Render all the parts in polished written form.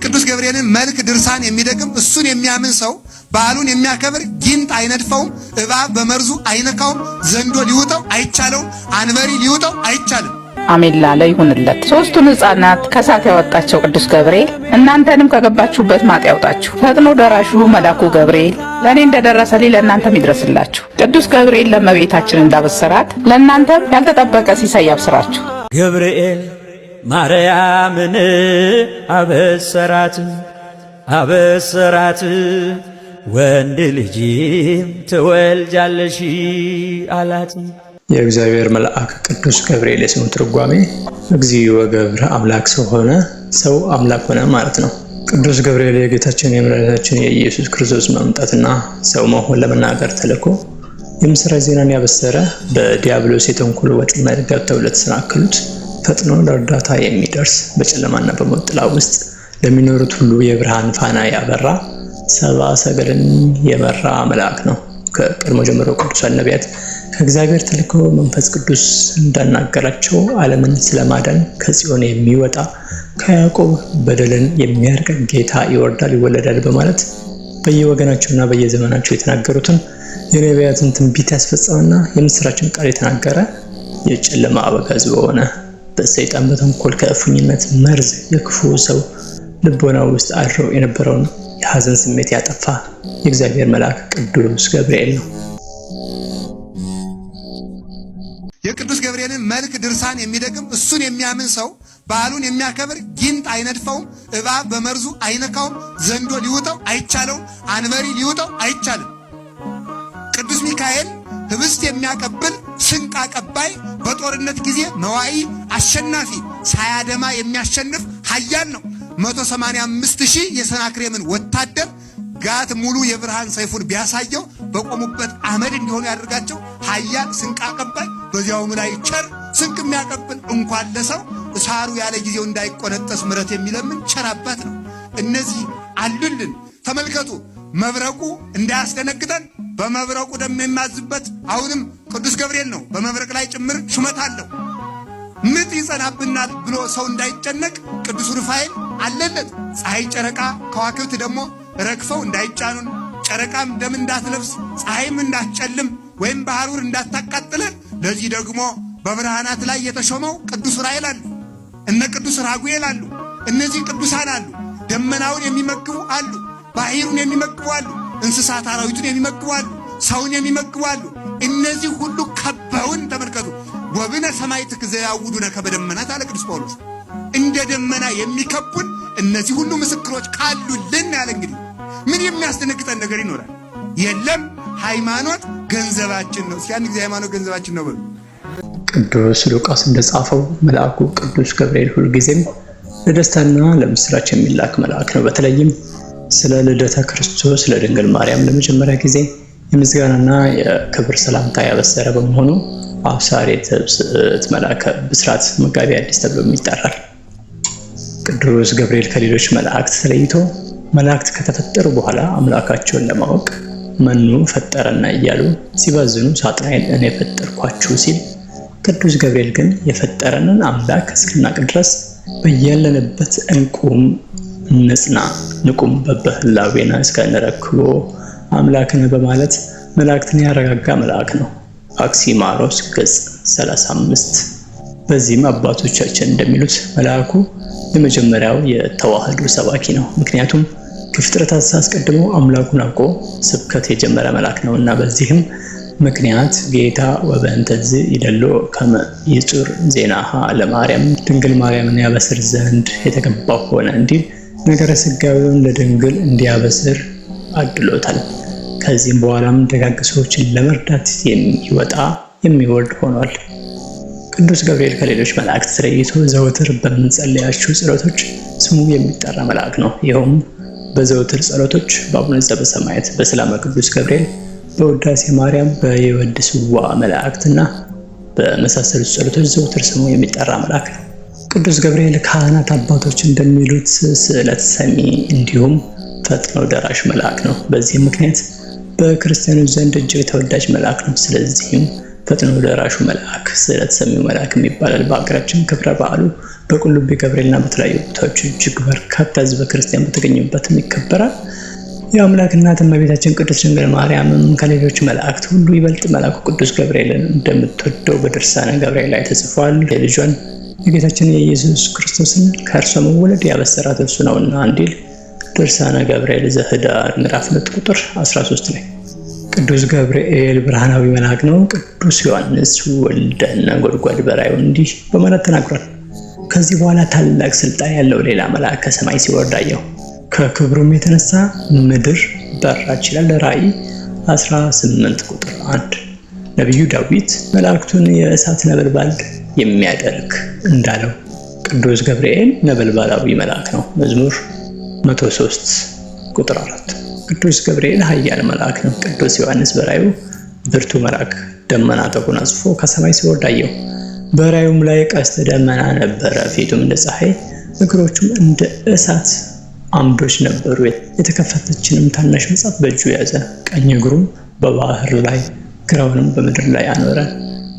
የቅዱስ ገብርኤልን መልክ ድርሳን የሚደግም እሱን የሚያምን ሰው በዓሉን የሚያከብር ጊንጥ አይነድፈውም፣ እባብ በመርዙ አይነካውም፣ ዘንዶ ሊውጠው አይቻለውም፣ አንበሪ ሊውጠው አይቻልም። አሜን ላለ ይሁንለት። ሦስቱን ሕፃናት ከእሳት ያወጣቸው ቅዱስ ገብርኤል እናንተንም ከገባችሁበት ማጥ ያውጣችሁ። ፈጥኖ ደራሹ መልአኩ ገብርኤል ለእኔ እንደደረሰልኝ ለእናንተም ይድረስላችሁ። ቅዱስ ገብርኤል ለእመቤታችን እንዳበሰራት ለእናንተም ያልተጠበቀ ሲሳይ ያብስራችሁ። ገብርኤል ማርያምን አበሰራት ወንድ ልጅም ትወልጃለሽ አላት። የእግዚአብሔር መልአክ ቅዱስ ገብርኤል የስሙ ትርጓሜ እግዚኦ ገብረ አምላክ ሰው ሆነ፣ ሰው አምላክ ሆነ ማለት ነው። ቅዱስ ገብርኤል የጌታችን የመድኃኒታችን የኢየሱስ ክርስቶስ መምጣትና ሰው መሆን ለመናገር ተልኮ የምስራች ዜናን ያበሰረ፣ በዲያብሎስ የተንኮል ወጥመድ ገብተው ለተሰናከሉት ፈጥኖ ለእርዳታ የሚደርስ፣ በጨለማና በሞት ጥላ ውስጥ ለሚኖሩት ሁሉ የብርሃን ፋና ያበራ፣ ሰብአ ሰገልን የመራ መልአክ ነው። ከቀድሞ ጀምሮ ቅዱሳን ነቢያት ከእግዚአብሔር ተልከው መንፈስ ቅዱስ እንዳናገራቸው ዓለምን ስለማዳን ከጽዮን የሚወጣ ከያዕቆብ በደልን የሚያርቅ ጌታ ይወርዳል ይወለዳል በማለት በየወገናቸውና በየዘመናቸው የተናገሩትን የነቢያትን ትንቢት ያስፈጸመና የምስራችን ቃል የተናገረ የጨለማ አበጋዝ በሆነ በሰይጣን በተንኮል ከእፉኝነት መርዝ የክፉ ሰው ልቦና ውስጥ አድሮ የነበረውን የሐዘን ስሜት ያጠፋ የእግዚአብሔር መልአክ ቅዱስ ገብርኤል ነው። የቅዱስ ገብርኤልን መልክ ድርሳን የሚደግም እሱን የሚያምን ሰው በዓሉን የሚያከብር ጊንጥ አይነድፈውም፣ እባብ በመርዙ አይነካውም፣ ዘንዶ ሊውጠው አይቻለውም፣ አንበሪ ሊውጠው አይቻልም። ቅዱስ ሚካኤል ህብስት የሚያቀብል ስንቅ አቀባይ፣ በጦርነት ጊዜ መዋኢ አሸናፊ፣ ሳያደማ የሚያሸንፍ ኃያል ነው። 185,000 የሰናክሬምን ወታደር ጋት ሙሉ የብርሃን ሰይፉን ቢያሳየው በቆሙበት አመድ እንዲሆኑ ያደርጋቸው ኃያል ስንቅ አቀባይ፣ በዚያውም ላይ ቸር ስንቅ የሚያቀብል እንኳን ለሰው እሳሩ ያለ ጊዜው እንዳይቆነጠስ ምሕረት የሚለምን ቸር አባት ነው። እነዚህ አሉልን። ተመልከቱ፣ መብረቁ እንዳያስደነግጠን በመብረቁ ደም የሚያዝበት አሁንም ቅዱስ ገብርኤል ነው። በመብረቅ ላይ ጭምር ሹመት አለው። ምጥ ይጸናብናል ብሎ ሰው እንዳይጨነቅ ቅዱስ ሩፋኤል አለለት። ፀሐይ፣ ጨረቃ፣ ከዋክብት ደግሞ ረግፈው እንዳይጫኑን፣ ጨረቃም ደም እንዳትለብስ፣ ፀሐይም እንዳትጨልም ወይም በሐሩር እንዳታቃጥለን። ለዚህ ደግሞ በብርሃናት ላይ የተሾመው ቅዱስ ዑራኤል አሉ፣ እነ ቅዱስ ራጉኤል አሉ። እነዚህ ቅዱሳን አሉ። ደመናውን የሚመግቡ አሉ፣ ባሕሩን የሚመግቡ አሉ፣ እንስሳት አራዊቱን የሚመግቡ አሉ፣ ሰውን የሚመግቡ አሉ። እነዚህ ሁሉ ከበውን ተመልከቱ። ወብነ ሰማዕትከ ዘያውዱነ ከበደመናት አለ ቅዱስ ጳውሎስ። እንደ ደመና የሚከቡን እነዚህ ሁሉ ምስክሮች ካሉልን ያለ እንግዲህ ምን የሚያስደነግጠን ነገር ይኖራል? የለም። ሃይማኖት ገንዘባችን ነው። እስኪ አንድ ጊዜ ሃይማኖት ገንዘባችን ነው በሉ። ቅዱስ ሉቃስ እንደጻፈው መልአኩ ቅዱስ ገብርኤል ሁልጊዜም ለደስታና ለምስራች የሚላክ መልአክ ነው። በተለይም ስለ ልደተ ክርስቶስ ለድንግል ማርያም ለመጀመሪያ ጊዜ የምስጋናና የክብር ሰላምታ ያበሰረ በመሆኑ አብሳሬ ትብስት መልአከ ብስራት መጋቢ አዲስ ተብሎ ይጠራል። ቅዱስ ገብርኤል ከሌሎች መላእክት ተለይቶ መላእክት ከተፈጠሩ በኋላ አምላካቸውን ለማወቅ መኑ ፈጠረና እያሉ ሲባዝኑ ሳጥናኤል እኔ ፈጠርኳችሁ ሲል፣ ቅዱስ ገብርኤል ግን የፈጠረንን አምላክ እስክናቅ ድረስ በያለንበት እንቁም ንጽና ንቁም በበህላዌና እስከንረክቦ አምላክን በማለት መላእክትን ያረጋጋ መልአክ ነው። አክሲማሮስ ገጽ 35። በዚህም አባቶቻችን እንደሚሉት መልአኩ የመጀመሪያው የተዋህዶ ሰባኪ ነው። ምክንያቱም ከፍጥረታት አስቀድሞ አምላኩን አውቆ ስብከት የጀመረ መልአክ ነውና። በዚህም ምክንያት ጌታ ወበእንተዝ ይደሎ ከመ ይጹር ዜናሃ ለማርያም ድንግል ማርያምን ያበስር ዘንድ የተገባው ሆነ እንዲል ነገረ ሥጋዌውን ለድንግል እንዲያበስር አድሎታል። ከዚህም በኋላም ደጋግ ሰዎችን ለመርዳት የሚወጣ የሚወርድ ሆኗል። ቅዱስ ገብርኤል ከሌሎች መላእክት ተለይቶ ዘወትር በምንጸልያቸው ጸሎቶች ስሙ የሚጠራ መልአክ ነው። ይኸውም በዘወትር ጸሎቶች በአቡነ ዘበሰማያት፣ በሰላመ ቅዱስ ገብርኤል፣ በውዳሴ ማርያም፣ በየወድስዋ መላእክትና በመሳሰሉት ጸሎቶች ዘወትር ስሙ የሚጠራ መልአክ ነው። ቅዱስ ገብርኤል ካህናት አባቶች እንደሚሉት ስዕለት ሰሚ እንዲሁም ፈጥኖ ደራሽ መልአክ ነው። በዚህም ምክንያት በክርስቲያኖች ዘንድ እጅግ ተወዳጅ መልአክ ነው። ስለዚህም ፈጥኖ ደራሹ መልአክ ስዕለት ሰሚው መልአክ ይባላል። በአገራችን ክብረ በዓሉ በቁልቢ ገብርኤልና በተለያዩ ቦታዎች እጅግ በርካታ ሕዝበ ክርስቲያን በተገኙበትም ይከበራል። የአምላክ እናት እመቤታችን ቅድስት ድንግል ማርያምም ከሌሎች መላእክት ሁሉ ይበልጥ መልአኩ ቅዱስ ገብርኤልን እንደምትወደው በድርሳነ ገብርኤል ላይ ተጽፏል። የልጇን የጌታችን የኢየሱስ ክርስቶስን ከእርሷ መወለድ ያበሰራት እርሱ ነውና እንዲል ድርሳነ ገብርኤል ዘኅዳር ምዕራፍ 2 ቁጥር 13 ላይ ቅዱስ ገብርኤል ብርሃናዊ መልአክ ነው። ቅዱስ ዮሐንስ ወልደ ነጎድጓድ በራእዩ እንዲህ በማለት ተናግሯል። ከዚህ በኋላ ታላቅ ስልጣን ያለው ሌላ መልአክ ከሰማይ ሲወርድ አየሁ። ከክብሩም የተነሳ ምድር በራች ይላል ራእይ 18 ቁጥር 1። ነቢዩ ዳዊት መላእክቱን የእሳት ነበልባል የሚያደርግ እንዳለው ቅዱስ ገብርኤል ነበልባላዊ መልአክ ነው። መዝሙር 103 ቁጥር 4። ቅዱስ ገብርኤል ኃያል መልአክ ነው። ቅዱስ ዮሐንስ በራእዩ ብርቱ መልአክ ደመና ተጎናጽፎ ከሰማይ ሲወርድ አየሁ። በራእዩም ላይ ቀስተ ደመና ነበረ። ፊቱም እንደ ፀሐይ፣ እግሮቹም እንደ እሳት አምዶች ነበሩ። የተከፈተችንም ታናሽ መጽሐፍ በእጁ ያዘ። ቀኝ እግሩም በባህር ላይ ግራውንም በምድር ላይ አኖረ።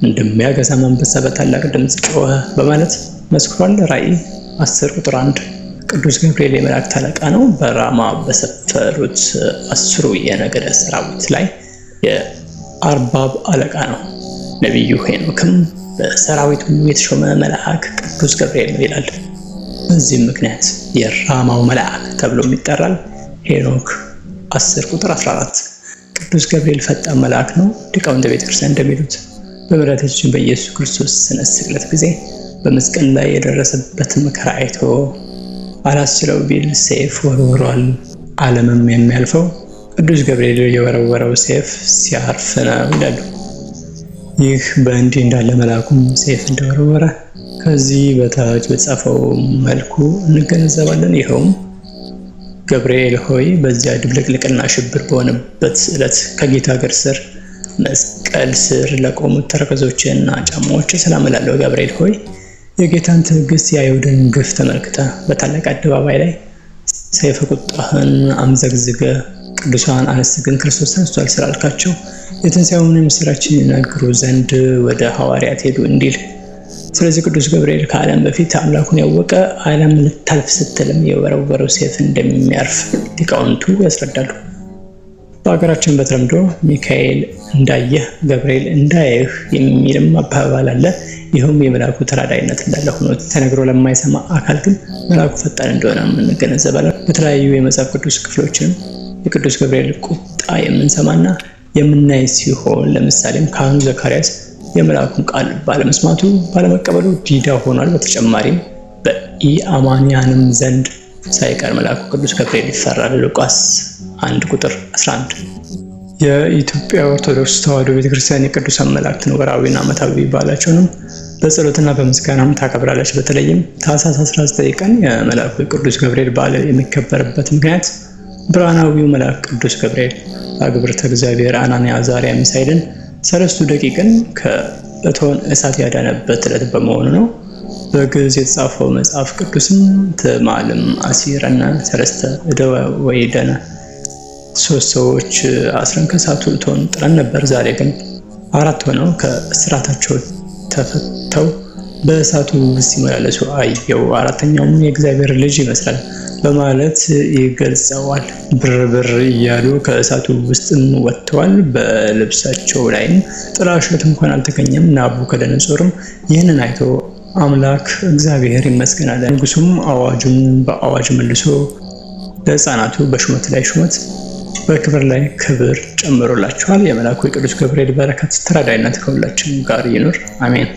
እንደሚያገሳ አንበሳ በታላቅ ድምፅ ጮኸ በማለት መስክሯል። ራእይ 10 ቁጥር 1። ቅዱስ ገብርኤል የመላእክት አለቃ ነው። በራማ በሰፈሩት 10ሩ የነገደ ሰራዊት ላይ የአርባብ አለቃ ነው። ነቢዩ ሄኖክም በሰራዊት ሁሉ የተሾመ መልአክ ቅዱስ ገብርኤል ነው ይላል። በዚህም ምክንያት የራማው መልአክ ተብሎ ይጠራል። ሄኖክ 10 ቁጥር 14። ቅዱስ ገብርኤል ፈጣን መልአክ ነው። ሊቃውንተ ቤተክርስቲያን እንደሚሉት በመድኃኒታችን በኢየሱስ ክርስቶስ ስነ ስቅለት ጊዜ በመስቀል ላይ የደረሰበት መከራ አይቶ አላስችለው ቢል ሰይፍ ወርውሯል። ዓለምም የሚያልፈው ቅዱስ ገብርኤል የወረወረው ሰይፍ ሲያርፍ ነው ይላሉ። ይህ በእንዲህ እንዳለ መልአኩም ሰይፍ እንደወረወረ ከዚህ በታች በጻፈው መልኩ እንገነዘባለን። ይኸውም ገብርኤል ሆይ በዚያ ድብልቅልቅና ሽብር በሆነበት ዕለት ከጌታ እግር ስር መስቀል ስር ለቆሙት ተረከዞችና ጫማዎች ሰላም እላለሁ። ገብርኤል ሆይ የጌታን ትዕግስት የአይሁድን ግፍ ተመልክተ በታላቅ አደባባይ ላይ ሰይፈ ቁጣህን አምዘግዝገ ቅዱሳን አንስት ግን ክርስቶስ ተነስቷል ስላልካቸው የትንሣኤውን ምስራች ይነግሩ ዘንድ ወደ ሐዋርያት ሄዱ እንዲል። ስለዚህ ቅዱስ ገብርኤል ከዓለም በፊት አምላኩን ያወቀ ዓለም ልታልፍ ስትልም የወረወረው ሰይፍ እንደሚያርፍ ሊቃውንቱ ያስረዳሉ። በሀገራችን በተለምዶ ሚካኤል እንዳየህ ገብርኤል እንዳየህ የሚልም አባባል አለ። ይኸውም የመልአኩ ተራዳይነት እንዳለ ሆኖ ተነግሮ ለማይሰማ አካል ግን መልአኩ ፈጣን እንደሆነ እንገነዘባለን። በተለያዩ የመጽሐፍ ቅዱስ ክፍሎችንም የቅዱስ ገብርኤል ቁጣ የምንሰማና የምናይ ሲሆን ለምሳሌም ካህኑ ዘካርያስ የመልአኩን ቃል ባለመስማቱ ባለመቀበሉ ዲዳ ሆኗል። በተጨማሪም በኢአማንያንም ዘንድ ሳይቀር መልአኩ ቅዱስ ገብርኤል ይፈራል። ሉቃስ 1 ቁጥር 11። የኢትዮጵያ ኦርቶዶክስ ተዋሕዶ ቤተክርስቲያን የቅዱሳን መላእክትን ወርሃዊና ዓመታዊ በዓላቸውንም በጸሎትና በምስጋናም ታከብራለች። በተለይም ታኅሳስ 19 ቀን የመልአኩ ቅዱስ ገብርኤል በዓል የሚከበርበት ምክንያት ብርሃናዊው መልአክ ቅዱስ ገብርኤል አግብርተ እግዚአብሔር አናንያ አዛርያ ሚሳኤልን 3 ደቂቅን ከእቶን እሳት ያዳነበት ዕለት በመሆኑ ነው። በግዕዝ የተጻፈው መጽሐፍ ቅዱስም ትማልም አሲረነ ሰለስተ እደወ ወይደነ 3 ሰዎች አስረን ከእሳቱ እቶን ጥለን ነበር። ዛሬ ግን 4 ሆነው ከእስራታቸው ተፈተው በእሳቱ ውስጥ ሲመላለሱ አየው። 4ኛውም የእግዚአብሔር ልጅ ይመስላል በማለት ይገልጸዋል። ብር እያሉ ከእሳቱ ውስጥም ወጥተዋል። በልብሳቸው ላይም ጥላሸት እንኳን አልተገኘም። ናቡከደነጾርም ይህንን አይቶ አምላክ እግዚአብሔር ይመስገናል። ንጉሱም አዋጁን በአዋጅ መልሶ ለሕፃናቱ በሹመት ላይ ሹመት በክብር ላይ ክብር ጨምሮላቸዋል። የመልአኩ የቅዱስ ገብርኤል በረከት ተራዳይነት ከሁላችን ጋር ይኑር፣ አሜን።